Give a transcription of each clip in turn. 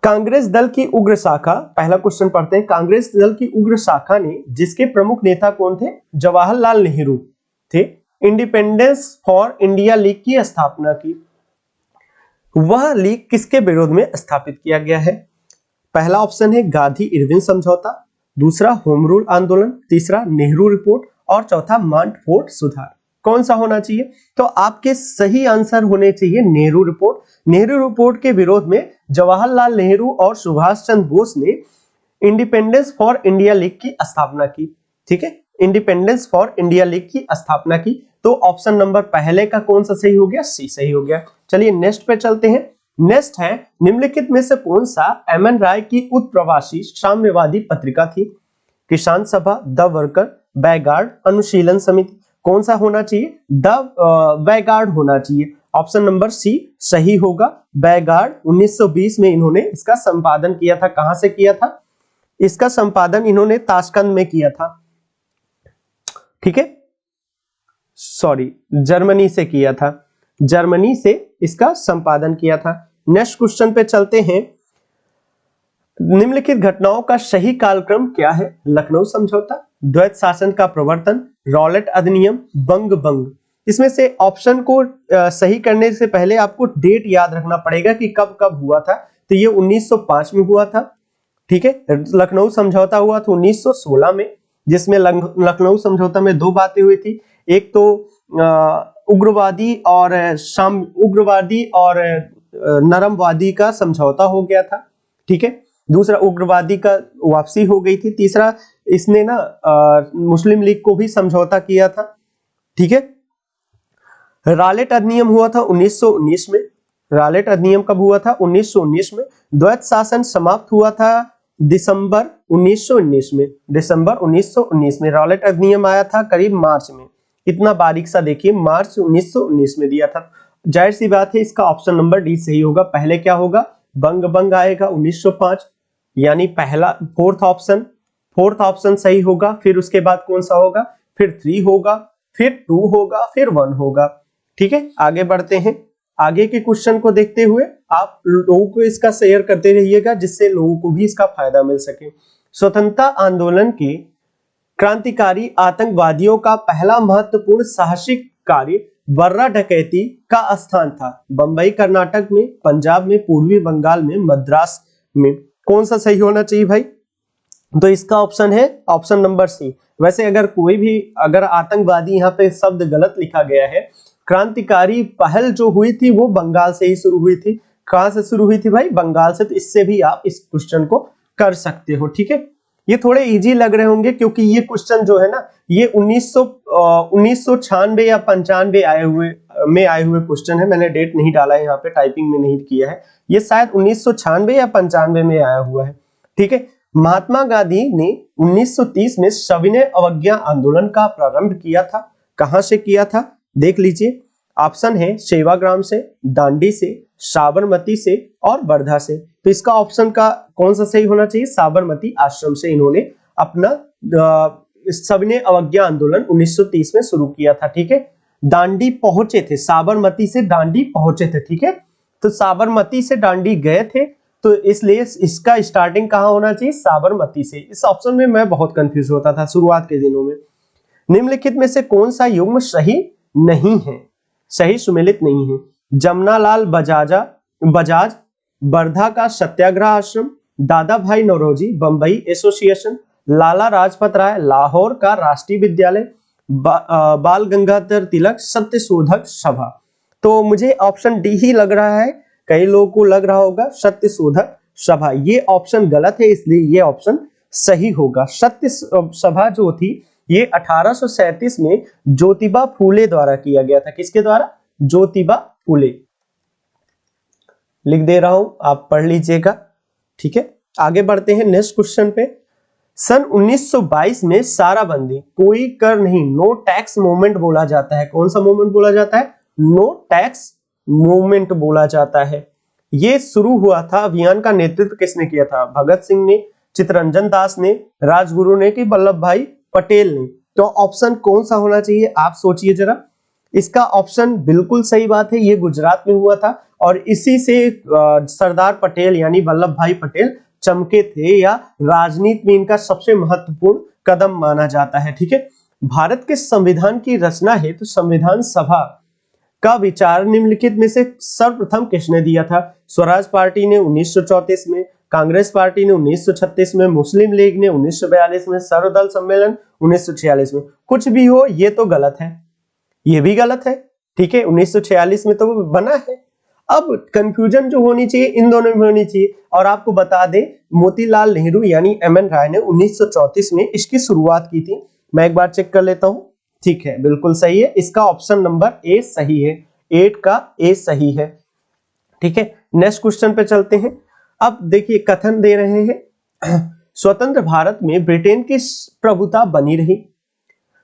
कांग्रेस दल की उग्र शाखा, पहला क्वेश्चन पढ़ते हैं। कांग्रेस दल की उग्र शाखा ने, जिसके प्रमुख नेता कौन थे? जवाहरलाल नेहरू थे, इंडिपेंडेंस फॉर इंडिया लीग की स्थापना की। वह लीग किसके विरोध में स्थापित किया गया है? पहला ऑप्शन है गांधी इरविन समझौता, दूसरा होम रूल आंदोलन, तीसरा नेहरू रिपोर्ट और चौथा मांटफोर्ट सुधार। कौन सा होना चाहिए? तो आपके सही आंसर होने चाहिए नेहरू रिपोर्ट। नेहरू रिपोर्ट के विरोध में जवाहरलाल नेहरू और सुभाष चंद्र बोस ने इंडिपेंडेंस फॉर इंडिया लीग की स्थापना की। ठीक है, इंडिपेंडेंस फॉर इंडिया लीग की स्थापना की। तो ऑप्शन नंबर पहले का कौन सा सही हो गया? सी सही हो गया। चलिए नेक्स्ट पे चलते हैं। नेक्स्ट है, निम्नलिखित में से कौन सा एमएन राय की उत्प्रवासी साम्यवादी पत्रिका थी? किसान सभा, द वर्कर, वैगार्ड, अनुशीलन समिति। कौन सा होना चाहिए? द वैगार्ड होना चाहिए। ऑप्शन नंबर सी सही होगा, वैगार्ड। 1920 में इन्होंने इसका संपादन किया था। कहां से किया था? इसका संपादन इन्होंने ताशकंद में किया था। ठीक है, सॉरी, जर्मनी से किया था। जर्मनी से इसका संपादन किया था। नेक्स्ट क्वेश्चन पे चलते हैं। निम्नलिखित घटनाओं का सही कालक्रम क्या है? लखनऊ समझौता, द्वैत शासन का प्रवर्तन, रॉलेट अधिनियम, बंग भंग। इसमें से ऑप्शन को सही करने से पहले आपको डेट याद रखना पड़ेगा कि कब कब हुआ था। तो ये 1905 में हुआ था। ठीक है, लखनऊ समझौता हुआ था 1916 में, जिसमें लखनऊ समझौता में दो बातें हुई थी। एक तो उग्रवादी और नरमवादी का समझौता हो गया था। ठीक है, दूसरा उग्रवादी का वापसी हो गई थी। तीसरा इसने ना मुस्लिम लीग को भी समझौता किया था। ठीक है, रॉलेट अधिनियम हुआ था 1919 में। रॉलेट अधिनियम कब हुआ था? 1919 में। द्वैत शासन समाप्त हुआ था दिसंबर 1919 में। दिसंबर 1919 में रॉलेट अधिनियम आया था करीब मार्च में। इतना बारीक सा देखिए, मार्च 1919 में दिया था। जाहिर सी बात है इसका ऑप्शन नंबर डी सही होगा। पहले क्या होगा? बंग भंग आएगा 1905, यानी पहला फोर्थ ऑप्शन सही होगा। फिर उसके बाद कौन सा होगा? फिर 3 होगा, फिर 2 होगा, फिर 1 होगा। ठीक है, आगे बढ़ते हैं। आगे के क्वेश्चन को देखते हुए आप लोगों को इसका शेयर करते रहिएगा, जिससे लोगों को भी इसका फायदा मिल सके। स्वतंत्रता आंदोलन के क्रांतिकारी आतंकवादियों का पहला महत्वपूर्ण साहसिक कार्य बर्रा डकैती का स्थान था। बंबई कर्नाटक में, पंजाब में, पूर्वी बंगाल में, मद्रास में। कौन सा सही होना चाहिए भाई? तो इसका ऑप्शन है ऑप्शन नंबर सी। वैसे अगर आतंकवादी यहाँ पे शब्द गलत लिखा गया है, क्रांतिकारी पहल जो हुई थी वो बंगाल से ही शुरू हुई थी। कहां से शुरू हुई थी भाई? बंगाल से। तो इससे भी आप इस क्वेश्चन को कर सकते हो। ठीक है, ये थोड़े इजी लग रहे होंगे क्योंकि ये क्वेश्चन जो है ना, ये 1996 या 95 आए हुए क्वेश्चन है। मैंने डेट नहीं डाला है यहाँ पे, टाइपिंग में नहीं किया है। ये शायद 1996 या 95 में आया हुआ है। ठीक है, महात्मा गांधी ने 1930 में सविनय अवज्ञा आंदोलन का प्रारंभ किया था। कहां से किया था? देख लीजिए, ऑप्शन है सेवाग्राम से, दांडी से, साबरमती से और वर्धा से। तो इसका ऑप्शन का कौन सा सही होना चाहिए? साबरमती आश्रम से इन्होंने अपना सविनय अवज्ञा आंदोलन 1930 में शुरू किया था। ठीक है, दांडी पहुंचे थे, साबरमती से दांडी पहुंचे थे। ठीक है, तो साबरमती से दांडी गए थे, तो इसलिए इसका स्टार्टिंग कहां होना चाहिए? साबरमती से। इस ऑप्शन में मैं बहुत कंफ्यूज होता था शुरुआत के दिनों में। निम्नलिखित में से कौन सा युग्म सही नहीं है, सही सुमेलित नहीं है? जमनालाल बजाज, वर्धा का सत्याग्रह आश्रम, दादा भाई नौरोजी, बंबई एसोसिएशन, लाला लाजपत राय, लाहौर का राष्ट्रीय विद्यालय, बाल गंगाधर तिलक सत्य शोधक सभा। तो मुझे ऑप्शन डी ही लग रहा है। कई लोगों को लग रहा होगा सत्य शोधक सभा। ये ऑप्शन गलत है, इसलिए ये ऑप्शन सही होगा। सत्य सभा जो थी ये 1837 में ज्योतिबा फूले द्वारा किया गया था। किसके द्वारा? ज्योतिबा फूले। लिख दे रहा हूं, आप पढ़ लीजिएगा। ठीक है, आगे बढ़ते हैं नेक्स्ट क्वेश्चन पे। सन 1922 में साराबंदी, कोई कर नहीं, नो टैक्स मूवमेंट बोला जाता है। कौन सा मूवमेंट बोला जाता है? नो टैक्स मूवमेंट बोला जाता है। ये शुरू हुआ था, अभियान का नेतृत्व किसने किया था? भगत सिंह ने, चित्तरंजन दास ने, राजगुरु ने कि वल्लभ भाई पटेल ने? तो ऑप्शन कौन सा होना चाहिए? आप सोचिए जरा। इसका ऑप्शन बिल्कुल सही बात है, ये गुजरात में हुआ था और इसी से सरदार पटेल यानी वल्लभ भाई पटेल चमके थे, या राजनीति में इनका सबसे महत्वपूर्ण कदम माना जाता है। ठीक है, भारत के संविधान की रचना है तो संविधान सभा का विचार निम्नलिखित में से सर्वप्रथम किसने दिया था? स्वराज पार्टी ने 1934 में, कांग्रेस पार्टी ने 1936 में, मुस्लिम लीग ने 1942 में, सर्वदल सम्मेलन 1946 में। कुछ भी हो, ये तो गलत है, ये भी गलत है। ठीक है, 1946 में तो वो बना है। अब कंफ्यूजन जो होनी चाहिए इन दोनों में होनी चाहिए। और आपको बता दें, मोतीलाल नेहरू यानी एम.एन. राय ने 1934 में इसकी शुरुआत की थी। मैं एक बार चेक कर लेता हूं। ठीक है, बिल्कुल सही है, इसका ऑप्शन नंबर ए सही है, 8 का ए सही है। ठीक है, नेक्स्ट क्वेश्चन पे चलते हैं। अब देखिए कथन दे रहे हैं स्वतंत्र भारत में ब्रिटेन की प्रभुता बनी रही।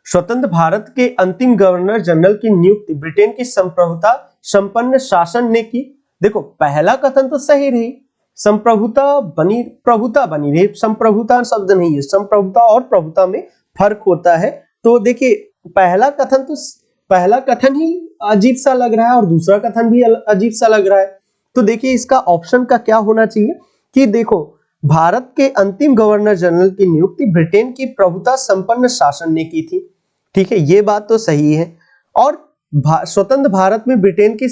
स्वतंत्र भारत के अंतिम गवर्नर जनरल की नियुक्ति ब्रिटेन की संप्रभुता संपन्न शासन ने की। देखो पहला कथन तो सही रही, संप्रभुता बनी, प्रभुता बनी रही, संप्रभुता शब्द नहीं है, संप्रभुता और प्रभुता में फर्क होता है। तो देखिए पहला कथन ही अजीब सा लग रहा है और दूसरा कथन भी अजीब सा लग रहा है। तो देखिए इसका ऑप्शन का क्या होना चाहिए कि देखो भारत के अंतिम गवर्नर जनरल की नियुक्ति ब्रिटेन की प्रभुता संपन्न शासन ने की थी। ठीक है, ये बात तो सही है। और स्वतंत्र भारत में ब्रिटेन की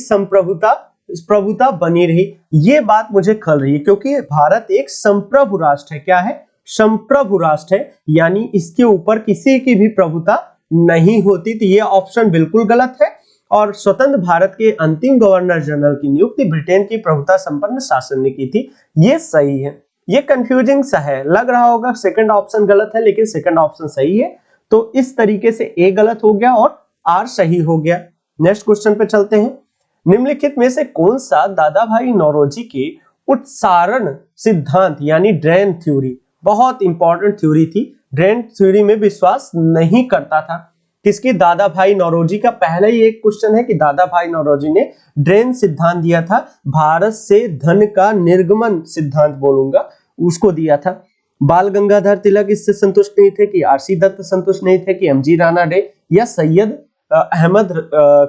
प्रभुता बनी रही, ये बात मुझे खल रही है क्योंकि भारत एक संप्रभु राष्ट्र है। क्या है? संप्रभु राष्ट्र है, यानी इसके ऊपर किसी की भी प्रभुता नहीं होती। तो ये ऑप्शन बिल्कुल गलत है और स्वतंत्र भारत के अंतिम गवर्नर जनरल की नियुक्ति ब्रिटेन की प्रभुता संपन्न शासन ने की थी, ये सही है। ये कंफ्यूजिंग सा है, लग रहा होगा सेकंड ऑप्शन गलत है, लेकिन सेकंड ऑप्शन सही है। तो इस तरीके से ए गलत हो गया और आर सही हो गया। नेक्स्ट क्वेश्चन पे चलते हैं। निम्नलिखित में से कौन सा दादा भाई नौरोजी के उत्सारण सिद्धांत यानी ड्रेन थ्योरी, बहुत इंपॉर्टेंट थ्योरी थी, ड्रेन थ्योरी में विश्वास नहीं करता था? किसकी? दादा भाई नौरोजी का। पहले ही एक क्वेश्चन है कि दादा भाई नौरोजी ने ड्रेन सिद्धांत दिया था, भारत से धन का निर्गमन सिद्धांत बोलूंगा, उसको दिया था। बाल गंगाधर तिलक इससे संतुष्ट नहीं थे, कि आरसी दत्त संतुष्ट नहीं थे, कि एमजी राणा डे या सैयद अहमद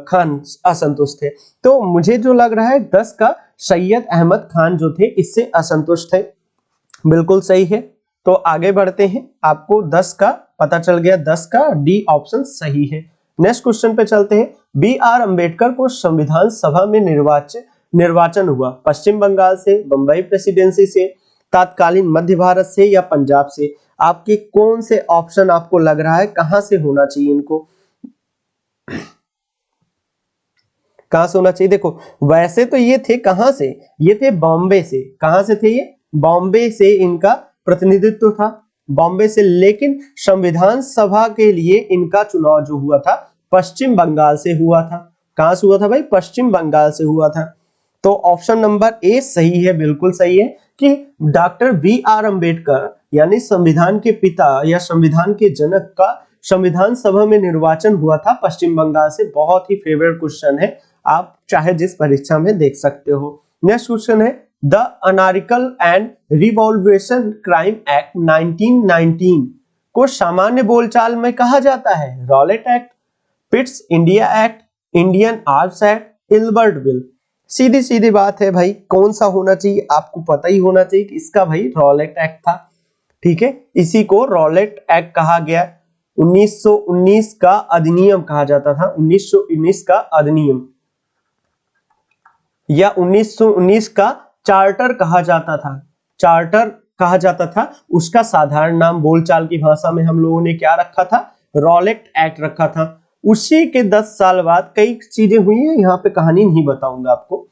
खान असंतुष्ट थे? तो मुझे जो लग रहा है 10 का सैयद अहमद खान जो थे इससे असंतुष्ट थे। बिल्कुल सही है। तो आगे बढ़ते हैं, आपको 10 का पता चल गया, 10 का डी ऑप्शन सही है। नेक्स्ट क्वेश्चन पे चलते हैं। बी आर अंबेडकर को संविधान सभा में निर्वाचन हुआ पश्चिम बंगाल से, बंबई प्रेसिडेंसी से, तत्कालीन मध्य भारत से या पंजाब से? आपके कौन से ऑप्शन आपको लग रहा है कहां से होना चाहिए? इनको कहां से होना चाहिए? देखो वैसे तो ये थे कहां से, ये थे बॉम्बे से। कहां से थे ये? बॉम्बे से इनका प्रतिनिधित्व था, बॉम्बे से। लेकिन संविधान सभा के लिए इनका चुनाव जो हुआ था पश्चिम बंगाल से हुआ था। कहां से हुआ था भाई? पश्चिम बंगाल से हुआ था। तो ऑप्शन नंबर ए सही है, बिल्कुल सही है कि डॉक्टर बी आर अंबेडकर यानी संविधान के पिता या संविधान के जनक का संविधान सभा में निर्वाचन हुआ था पश्चिम बंगाल से। बहुत ही फेवरेट क्वेश्चन है, आप चाहे जिस परीक्षा में देख सकते हो। नेक्स्ट क्वेश्चन है, the anarchical and revolution crime act 1919 को सामान्य बोलचाल में कहा जाता है? Rowlatt act, Pitt's India act, Indian arms act, Ilbert bill? सीधी सीधी बात है भाई, कौन सा होना चाहिए? आपको पता ही होना चाहिए कि इसका भाई रॉलेट एक्ट था। ठीक है, इसी को रॉलेट एक्ट कहा गया। 1919 का अधिनियम कहा जाता था, 1919 का अधिनियम या 1919 का चार्टर कहा जाता था, चार्टर कहा जाता था। उसका साधारण नाम बोलचाल की भाषा में हम लोगों ने क्या रखा था? रॉलेट एक्ट रखा था। उसी के 10 साल बाद कई चीजें हुई हैं, यहाँ पे कहानी नहीं बताऊंगा आपको।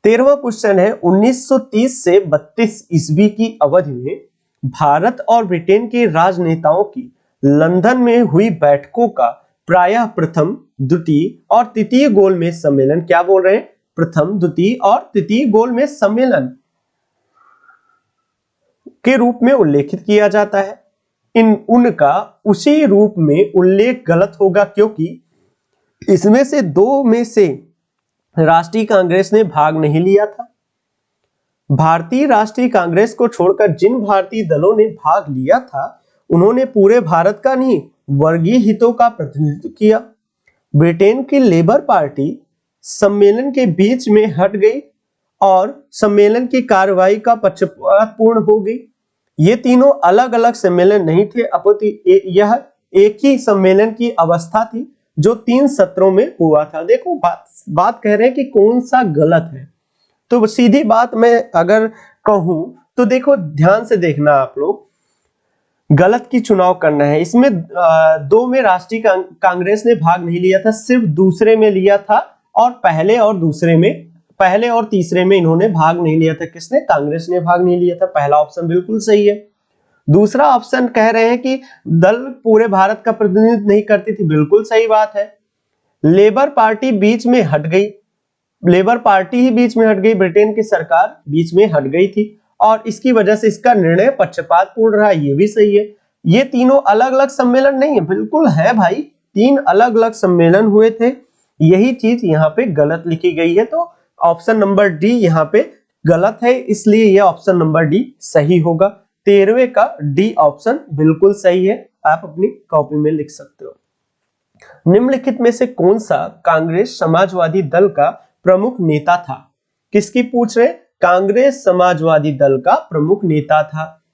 13वां क्वेश्चन है, 1930 से 32 ईस्वी की अवधि में भारत और ब्रिटेन के राजनेताओं की लंदन में हुई बैठकों का प्रायः प्रथम, द्वितीय और तृतीय गोलमेज सम्मेलन, क्या बोल रहे हैं? प्रथम, द्वितीय और तृतीय गोलमेज सम्मेलन के रूप में उल्लेखित किया जाता है। उनका उसी रूप में उल्लेख गलत होगा क्योंकि इसमें से दो में से राष्ट्रीय कांग्रेस ने भाग नहीं लिया था। भारतीय राष्ट्रीय कांग्रेस को छोड़कर जिन भारतीय दलों ने भाग लिया था उन्होंने पूरे भारत का नहीं, वर्गीय हितों का प्रतिनिधित्व किया। ब्रिटेन की लेबर पार्टी सम्मेलन के बीच में हट गई और सम्मेलन की कार्रवाई का पक्षपातपूर्ण हो गई। ये तीनों अलग अलग सम्मेलन नहीं थे, अपितु यह एक ही सम्मेलन की अवस्था थी जो 3 सत्रों में हुआ था। देखो बात कह रहे हैं कि कौन सा गलत है, तो सीधी बात मैं अगर कहूं तो देखो ध्यान से देखना आप लोग, गलत की चुनाव करना है। इसमें 2 में राष्ट्रीय कांग्रेस ने भाग नहीं लिया था, सिर्फ दूसरे में लिया था, और पहले और तीसरे में इन्होंने भाग नहीं लिया था। किसने? कांग्रेस ने भाग नहीं लिया था। पहला ऑप्शन बिल्कुल सही है। दूसरा ऑप्शन कह रहे हैं कि दल पूरे भारत का प्रतिनिधित्व नहीं करती थी, बिल्कुल सही बात है। लेबर पार्टी बीच में हट गई, लेबर पार्टी ही बीच में हट गई, ब्रिटेन की सरकार बीच में हट गई थी और इसकी वजह से इसका निर्णय पक्षपातपूर्ण रहा, ये भी सही है। ये तीनों अलग अलग सम्मेलन नहीं है, बिल्कुल है भाई, 3 अलग अलग सम्मेलन हुए थे। यही चीज यहाँ पे गलत लिखी गई है, तो ऑप्शन नंबर डी यहाँ पे गलत है, इसलिए यह ऑप्शन नंबर डी सही होगा। 13वें का डी ऑप्शन बिल्कुल सही है, आप अपनी कॉपी में लिख सकते हो। निम्नलिखित में से कौन सा कांग्रेस समाजवादी दल का प्रमुख नेता था? किसकी पूछ रहे? कांग्रेस समाजवादी दल का प्रमुख नेता था।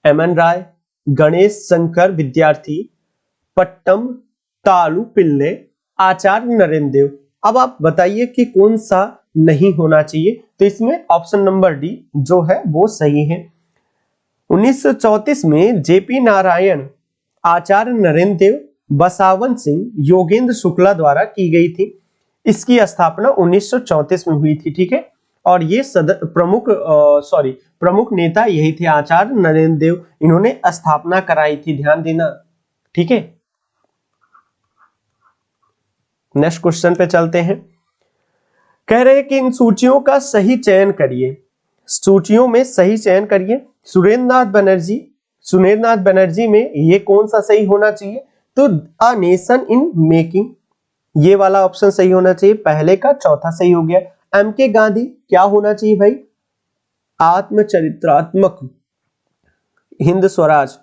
एमएन राय, गणेश शंकर विद्यार्थी, पट्टम तालु पिल्ले, आचार्य नरेंद्र देव। अब आप बताइए कि कौन सा नहीं होना चाहिए, तो इसमें ऑप्शन नंबर डी जो है वो सही है। 1934 में जेपी नारायण, आचार्य नरेंद्र देव, बसावन सिंह, योगेंद्र शुक्ला द्वारा की गई थी। इसकी स्थापना 1934 में हुई थी, ठीक है। और ये प्रमुख नेता यही थे, आचार्य नरेंद्र देव, इन्होंने स्थापना कराई थी, ध्यान देना, ठीक है। नेक्स्ट क्वेश्चन पे चलते हैं। कह रहे हैं कि इन सूचियों का सही चयन करिए, सूचियों में सही चयन करिए। सुरेंद्र नाथ बनर्जी में ये कौन सा सही होना चाहिए? तो अ नेशन इन मेकिंग, ये वाला ऑप्शन सही होना चाहिए, पहले का, चौथा सही हो गया। एम के गांधी क्या होना चाहिए भाई? आत्मचरित्रात्मक हिंद स्वराज,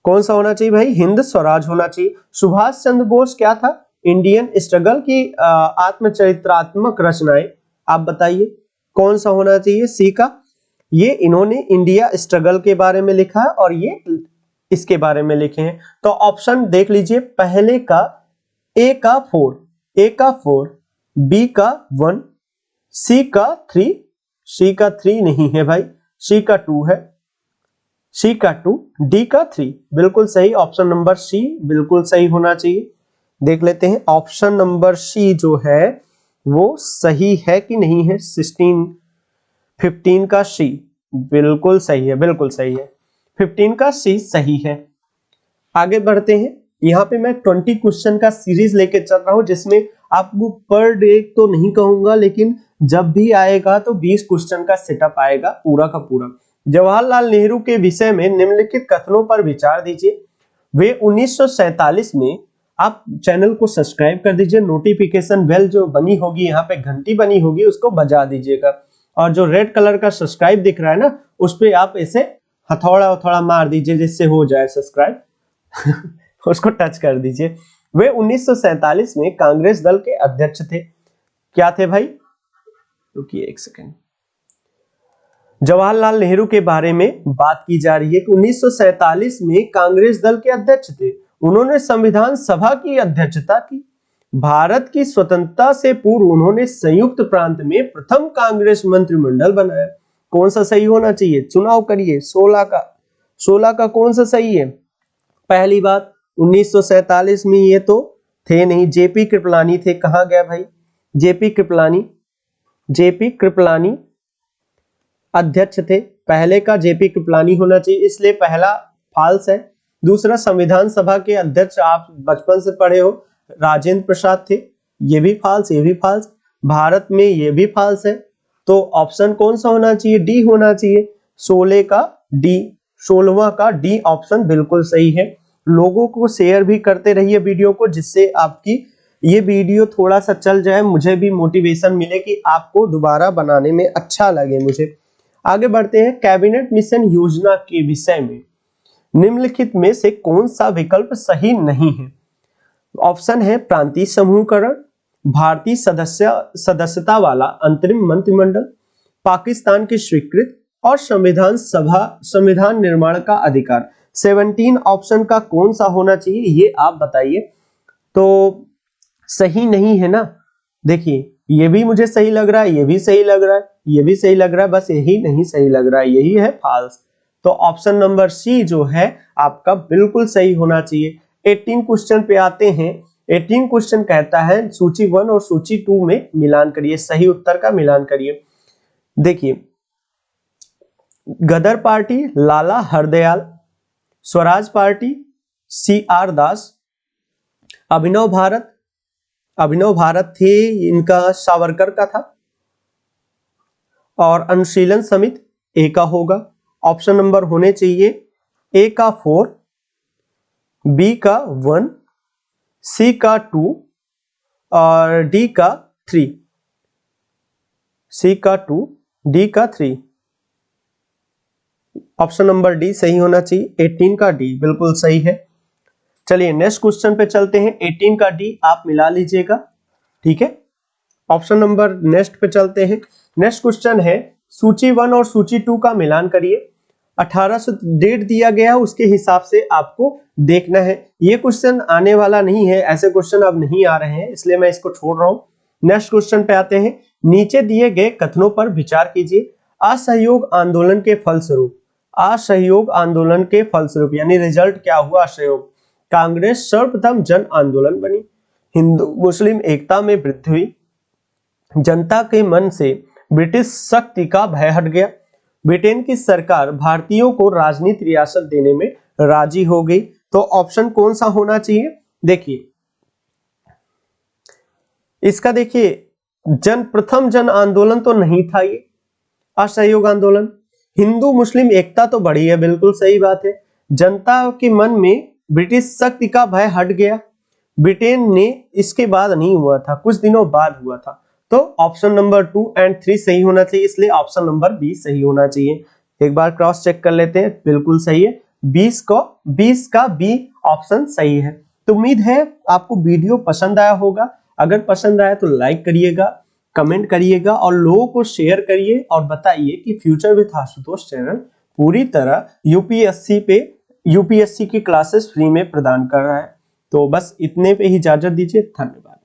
कौन सा होना चाहिए भाई? हिंद स्वराज होना चाहिए। सुभाष चंद्र बोस क्या था? इंडियन स्ट्रगल की आत्मचरित्रात्मक रचनाएं, आप बताइए कौन सा होना चाहिए? सी का, ये इन्होंने इंडिया स्ट्रगल के बारे में लिखा है और ये इसके बारे में लिखे हैं। तो ऑप्शन देख लीजिए, पहले का ए का 4, बी का 1, सी का 3 नहीं है भाई, सी का 2 है, सी का 2, डी का 3, बिल्कुल सही, ऑप्शन नंबर सी बिल्कुल सही होना चाहिए। देख लेते हैं ऑप्शन नंबर सी जो है वो सही है कि नहीं है। 15 का सी बिल्कुल सही है, बिल्कुल सही है, 15 का सी सही है। आगे बढ़ते हैं। यहाँ पे मैं 20 क्वेश्चन का सीरीज लेके चल रहा हूं, जिसमें आपको पर डे तो नहीं कहूंगा, लेकिन जब भी आएगा तो 20 क्वेश्चन का सेटअप आएगा पूरा का पूरा। जवाहरलाल नेहरू के विषय में निम्नलिखित कथनों पर विचार दीजिए। वे 1947 में, आप चैनल को सब्सक्राइब कर दीजिए, नोटिफिकेशन बेल जो बनी होगी यहाँ पे घंटी बनी होगी उसको बजा दीजिएगा, और जो रेड कलर का सब्सक्राइब दिख रहा है ना, उस पर आप ऐसे हथौड़ा मार दीजिए जिससे हो जाए सब्सक्राइब उसको टच कर दीजिए। वे 1947 में कांग्रेस दल के अध्यक्ष थे। क्या थे भाई? रुकिए एक सेकेंड, जवाहरलाल नेहरू के बारे में बात की जा रही है कि 1947 में कांग्रेस दल के अध्यक्ष थे। उन्होंने संविधान सभा की अध्यक्षता की। भारत की स्वतंत्रता से पूर्व उन्होंने संयुक्त प्रांत में प्रथम कांग्रेस मंत्रिमंडल बनाया। कौन सा सही होना चाहिए? चुनाव करिए। 16 का कौन सा सही है? पहली बात, 1947 में ये तो थे नहीं, जेपी कृपलानी थे। कहां गया भाई? जेपी कृपलानी अध्यक्ष थे। पहले का जेपी कृपलानी होना चाहिए, इसलिए पहला फॉल्स है। दूसरा, संविधान सभा के अध्यक्ष आप बचपन से पढ़े हो, राजेंद्र प्रसाद थे, ये भी फॉल्स, ये भी फॉल्स। भारत में ये भी फॉल्स है। तो ऑप्शन कौन सा होना चाहिए? डी होना चाहिए। 16वां का डी ऑप्शन बिल्कुल सही है। लोगों को शेयर भी करते रहिए वीडियो को, जिससे आपकी ये वीडियो थोड़ा सा चल जाए, मुझे भी मोटिवेशन मिले कि आपको दोबारा बनाने में अच्छा लगे मुझे। आगे बढ़ते हैं। कैबिनेट मिशन योजना के विषय में निम्नलिखित में से कौन सा विकल्प सही नहीं है? ऑप्शन है प्रांतीय समूहकरण, भारतीय सदस्यता वाला अंतरिम मंत्रिमंडल, पाकिस्तान की स्वीकृत और संविधान निर्माण का अधिकार। 17 ऑप्शन का कौन सा होना चाहिए ये आप बताइए। तो सही नहीं है ना, देखिए ये भी मुझे सही लग रहा है, ये भी सही लग रहा है, ये भी सही लग रहा है, बस यही नहीं सही लग रहा है, यही है फॉल्स। तो ऑप्शन नंबर सी जो है आपका बिल्कुल सही होना चाहिए। 18 क्वेश्चन पे आते हैं। 18 क्वेश्चन कहता है सूची 1 और सूची 2 में मिलान करिए, सही उत्तर का मिलान करिए। देखिए गदर पार्टी लाला हरदयाल, स्वराज पार्टी CR दास, अभिनव भारत थे इनका सावरकर का था, और अनुशीलन समिति ए का होगा। ऑप्शन नंबर होने चाहिए ए का 4, बी का 1, सी का 2 और डी का 3। सी का 2, डी का 3। ऑप्शन नंबर डी सही होना चाहिए। 18 का डी बिल्कुल सही है। चलिए नेक्स्ट क्वेश्चन पे चलते हैं। 18 का डी आप मिला लीजिएगा, ठीक है। ऑप्शन नंबर नेक्स्ट पे चलते हैं। नेक्स्ट क्वेश्चन है सूची 1 और सूची 2 का मिलान करिए। 1800 डेट दिया गया है, उसके हिसाब से आपको देखना है। ये क्वेश्चन आने वाला नहीं है, ऐसे क्वेश्चन अब नहीं आ रहे हैं, इसलिए मैं इसको छोड़ रहा हूं। नेक्स्ट क्वेश्चन पे आते हैं। नीचे दिए गए कथनों पर विचार कीजिए। असहयोग आंदोलन के फलस्वरूप यानी रिजल्ट क्या हुआ? असहयोग। कांग्रेस सर्वप्रथम जन आंदोलन बनी, हिंदू मुस्लिम एकता में वृद्धि हुई, जनता के मन से ब्रिटिश शक्ति का भय हट गया, ब्रिटेन की सरकार भारतीयों को राजनीतिक रियासत देने में राजी हो गई। तो ऑप्शन कौन सा होना चाहिए? देखिए इसका, देखिए प्रथम जन आंदोलन तो नहीं था, ये असहयोग आंदोलन। हिंदू मुस्लिम एकता तो बढ़ी है, बिल्कुल सही बात है। जनता के मन में ब्रिटिश शक्ति का भय हट गया, ब्रिटेन ने इसके बाद नहीं हुआ था, कुछ दिनों बाद हुआ था। तो ऑप्शन नंबर 2 और 3 सही होना चाहिए, इसलिए ऑप्शन नंबर बी सही होना चाहिए। एक बार क्रॉस चेक कर लेते हैं, बिल्कुल सही है। 20 का बी ऑप्शन सही है। तो उम्मीद है आपको वीडियो पसंद आया होगा। अगर पसंद आया तो लाइक करिएगा, कमेंट करिएगा और लोगों को शेयर करिए और बताइए कि फ्यूचर विद आशुतोष चैनल पूरी तरह यूपीएससी की क्लासेस फ्री में प्रदान कर रहा है। तो बस इतने पे ही इजाजत दीजिए, धन्यवाद।